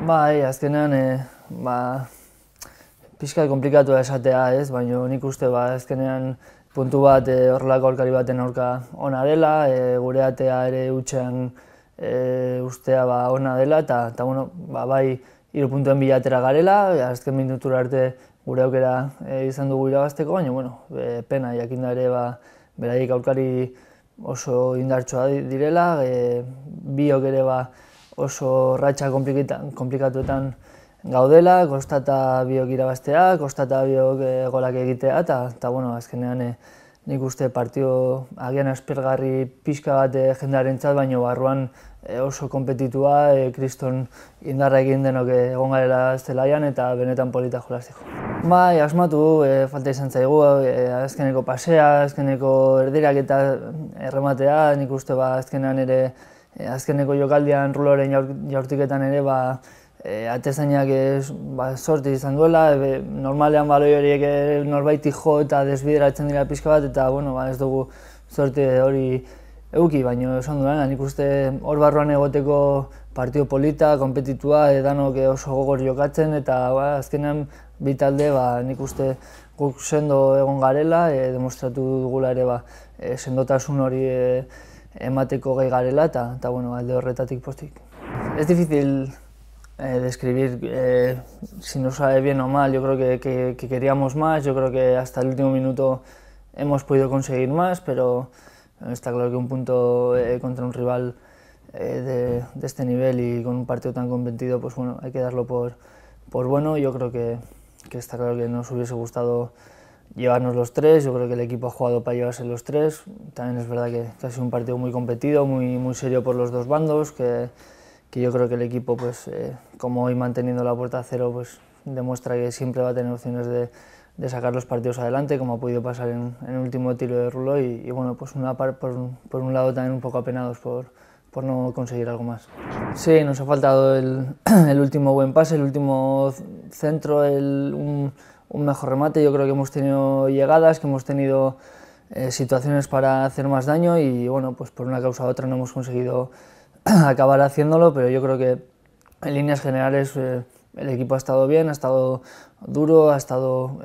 Bai, azkenean, pixka komplikatu esatea, ez? Baina nik uste, azkenean puntu bat horrelako aurkari baten aurka ona dela, gure atea ere hutsean ustea ona dela, eta bueno, bai 3 puntuen bilatera garela, azken minutura arte gure aukera izan dugu irabazteko, baina bueno, pena jakinda ere beraiek aurkari oso indartsua direla, biok ere oso ratxa komplikatuetan gaudela, kostata biok irabaztea, kostata biok golak egitea, eta bueno, azkenean nik uste partio agian aspergarri pixka bat jendearentzat, baina barruan oso konpetitua, kriston indarra egin denok egon garela zelaian eta benetan polita jolasteko. Bai, asmatu, falta izan zaigu, azkeneko pasea, azkeneko erdirak eta errematea, nik uste azkenean ere, azkeneko jokaldian ruloren jaurtiketan ere, atezainak sorte izan duela, normalean baloi horiek norbaiti jo eta desbideratzen dira pixka bat, eta bueno, ez dugu sorte hori eduki, baina esan duena, nik uste hor barruan egoteko partio polita, kompetitua, danok oso gogor jokatzen, eta azkenean bi talde nik uste guk sendo egon garela, demostratu dugula ere sendotasun hori emateko gai garela, eta bueno, alde horretatik postik. Es difícil describir si nos sale bien o mal, yo creo que queríamos más, yo creo que hasta el último minuto hemos podido conseguir más, pero está claro que un punto contra un rival de este nivel y con un partido tan competido, pues bueno, hay que darlo por bueno. Yo creo que está claro que nos hubiese gustado llevarnos los 3, yo creo que el equipo ha jugado para llevarse los 3, también es verdad que ha sido un partido muy competido, muy serio por los dos bandos, que yo creo que el equipo, pues, como hoy manteniendo la puerta a cero, pues demuestra que siempre va a tener opciones de sacar los partidos adelante, como ha podido pasar en el último tiro de Rulo, y bueno, pues por un lado también un poco apenados por no conseguir algo más. Sí, nos ha faltado el último buen pase, el último centro, un mejor remate. Yo creo que hemos tenido llegadas, que hemos tenido situaciones para hacer más daño y bueno, pues por una causa u otra no hemos conseguido acabar haciéndolo, pero yo creo que en líneas generales el equipo ha estado bien, ha estado duro, ha estado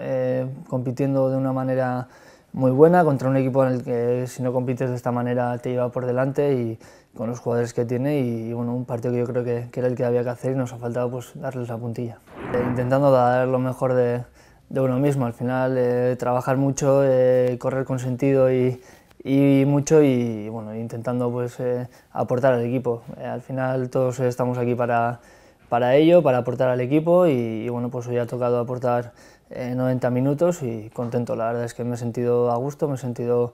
compitiendo de una manera muy buena contra un equipo en el que si no compites de esta manera te lleva por delante y con los jugadores que tiene y bueno, un partido que yo creo que era el que había que hacer y nos ha faltado pues darles la puntilla. Intentando dar lo mejor de uno mismo, al final trabajar mucho, correr con sentido y mucho y bueno, intentando pues aportar al equipo. Al final todos estamos aquí para ello, para aportar al equipo y bueno, pues hoy ha tocado aportar 90 minutos y contento. La verdad es que me he sentido a gusto, me he sentido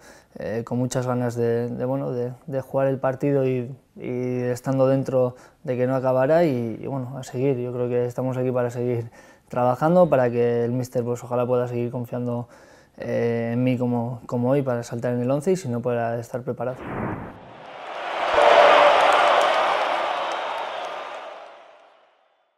con muchas ganas de jugar el partido y estando dentro de que no acabara y bueno, a seguir. Yo creo que estamos aquí para seguir trabajando, para que el míster pues ojalá pueda seguir confiando en mí como hoy para saltar en el 11 y si no para estar preparado.